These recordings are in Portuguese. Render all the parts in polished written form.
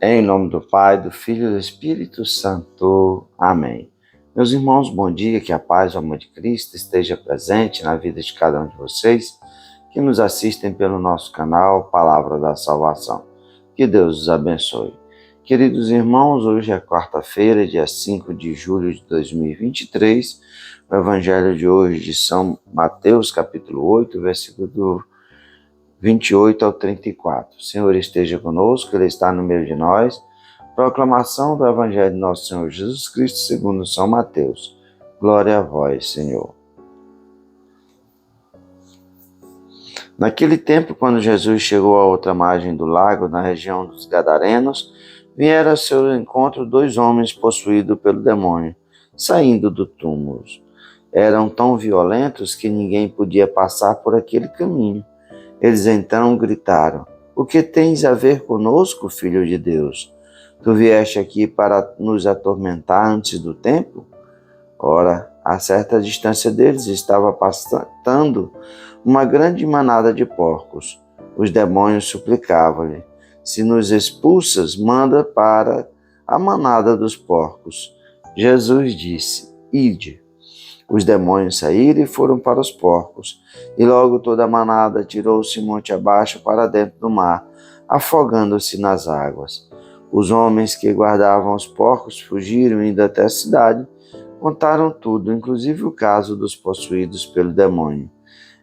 Em nome do Pai, do Filho e do Espírito Santo. Amém. Meus irmãos, bom dia, que a paz e o amor de Cristo esteja presente na vida de cada um de vocês que nos assistem pelo nosso canal Palavra da Salvação. Que Deus os abençoe. Queridos irmãos, hoje é quarta-feira, dia 5 de julho de 2023. O Evangelho de hoje de São Mateus, capítulo 8, versículo do 28 ao 34. O Senhor esteja conosco, Ele está no meio de nós. Proclamação do Evangelho de nosso Senhor Jesus Cristo segundo São Mateus. Glória a vós, Senhor. Naquele tempo, quando Jesus chegou à outra margem do lago, na região dos Gadarenos, vieram ao seu encontro 2 homens possuídos pelo demônio, saindo do túmulo. Eram tão violentos que ninguém podia passar por aquele caminho. Eles então gritaram: "O que tens a ver conosco, Filho de Deus? Tu vieste aqui para nos atormentar antes do tempo?" Ora, a certa distância deles estava pastando uma grande manada de porcos. Os demônios suplicavam-lhe: "Se nos expulsas, manda para a manada dos porcos." Jesus disse: "Ide." Os demônios saíram e foram para os porcos, e logo toda a manada tirou-se monte abaixo para dentro do mar, afogando-se nas águas. Os homens que guardavam os porcos fugiram indo até a cidade, contaram tudo, inclusive o caso dos possuídos pelo demônio.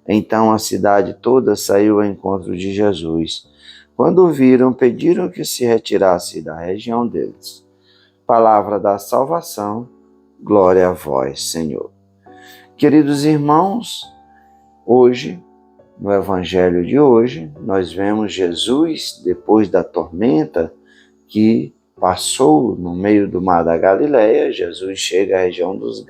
Então a cidade toda saiu ao encontro de Jesus. Quando o viram, pediram que se retirasse da região deles. Palavra da salvação, glória a vós, Senhor. Queridos irmãos, hoje, no Evangelho de hoje, nós vemos Jesus, depois da tormenta que passou no meio do mar da Galileia, Jesus chega à região dos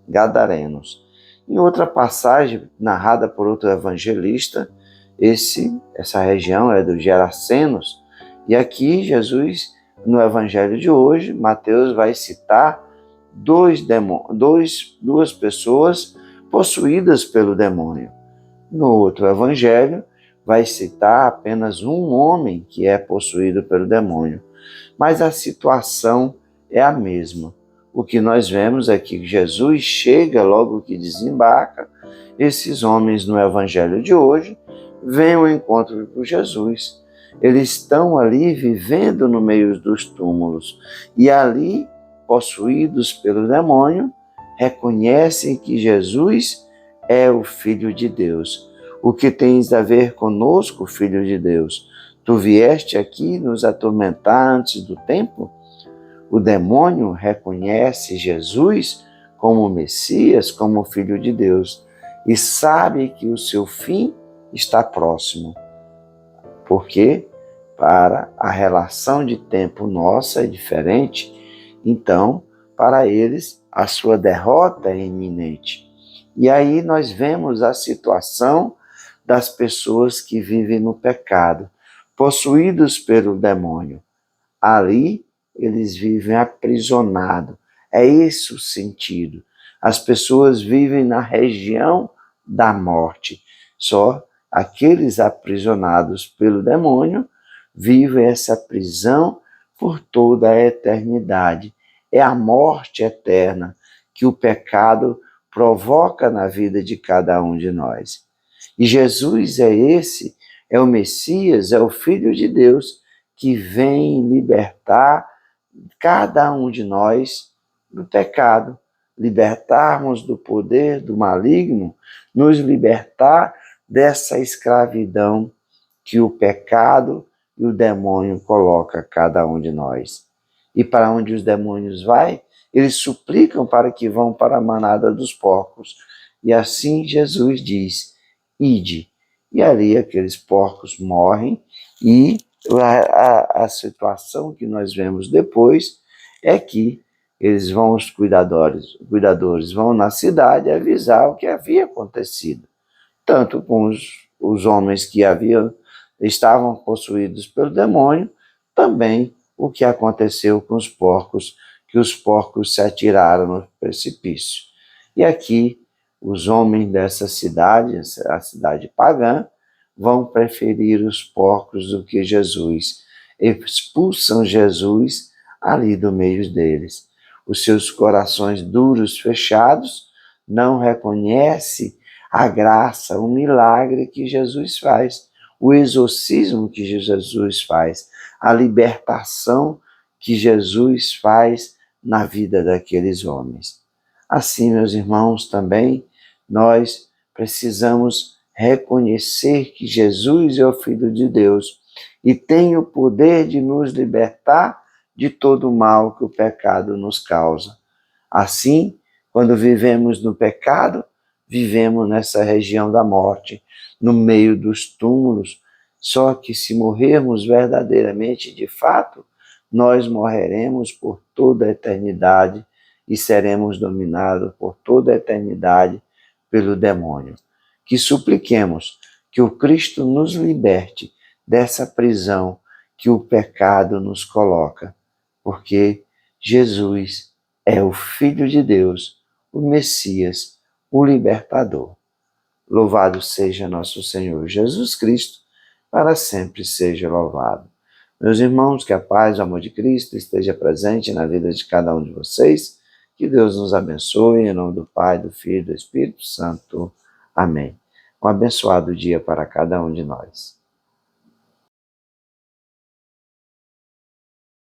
Gadarenos. Em outra passagem, narrada por outro evangelista, essa região é dos Gerasenos, e aqui Jesus, no Evangelho de hoje, Mateus vai citar duas pessoas possuídas pelo demônio. No outro evangelho, vai citar apenas um homem que é possuído pelo demônio. Mas a situação é a mesma. O que nós vemos é que Jesus chega logo que desembarca. Esses homens no evangelho de hoje vêm ao encontro com Jesus. Eles estão ali vivendo no meio dos túmulos. E ali, possuídos pelo demônio, reconhecem que Jesus é o Filho de Deus. "O que tens a ver conosco, Filho de Deus? Tu vieste aqui nos atormentar antes do tempo?" O demônio reconhece Jesus como o Messias, como o Filho de Deus, e sabe que o seu fim está próximo. Porque para a relação de tempo nossa é diferente. Então, para eles, a sua derrota é iminente. E aí nós vemos a situação das pessoas que vivem no pecado, possuídos pelo demônio. Ali, eles vivem aprisionados. É esse o sentido. As pessoas vivem na região da morte. Só aqueles aprisionados pelo demônio vivem essa prisão por toda a eternidade. É a morte eterna que o pecado provoca na vida de cada um de nós. E Jesus é o Messias, é o Filho de Deus, que vem libertar cada um de nós do pecado, libertarmos do poder do maligno, nos libertar dessa escravidão que o pecado e o demônio coloca cada um de nós. E para onde os demônios vão, eles suplicam para que vão para a manada dos porcos. E assim Jesus diz: "Ide." E ali aqueles porcos morrem, e a situação que nós vemos depois é que eles vão, os cuidadores vão na cidade avisar o que havia acontecido, tanto com os homens que estavam possuídos pelo demônio, também o que aconteceu com os porcos, que os porcos se atiraram no precipício. E aqui os homens dessa cidade, a cidade pagã, vão preferir os porcos do que Jesus. expulsam Jesus ali do meio deles. Os seus corações duros, fechados, não reconhecem a graça, o milagre que Jesus faz, o exorcismo que Jesus faz, a libertação que Jesus faz na vida daqueles homens. Assim, meus irmãos, também nós precisamos reconhecer que Jesus é o Filho de Deus e tem o poder de nos libertar de todo o mal que o pecado nos causa. Assim, quando vivemos no pecado, vivemos nessa região da morte, no meio dos túmulos. Só que se morrermos verdadeiramente, de fato, nós morreremos por toda a eternidade e seremos dominados por toda a eternidade pelo demônio. Que supliquemos que o Cristo nos liberte dessa prisão que o pecado nos coloca, porque Jesus é o Filho de Deus, o Messias, o Libertador. Louvado seja nosso Senhor Jesus Cristo, para sempre seja louvado. Meus irmãos, que a paz e o amor de Cristo esteja presente na vida de cada um de vocês. Que Deus nos abençoe, em nome do Pai, do Filho e do Espírito Santo. Amém. Um abençoado dia para cada um de nós.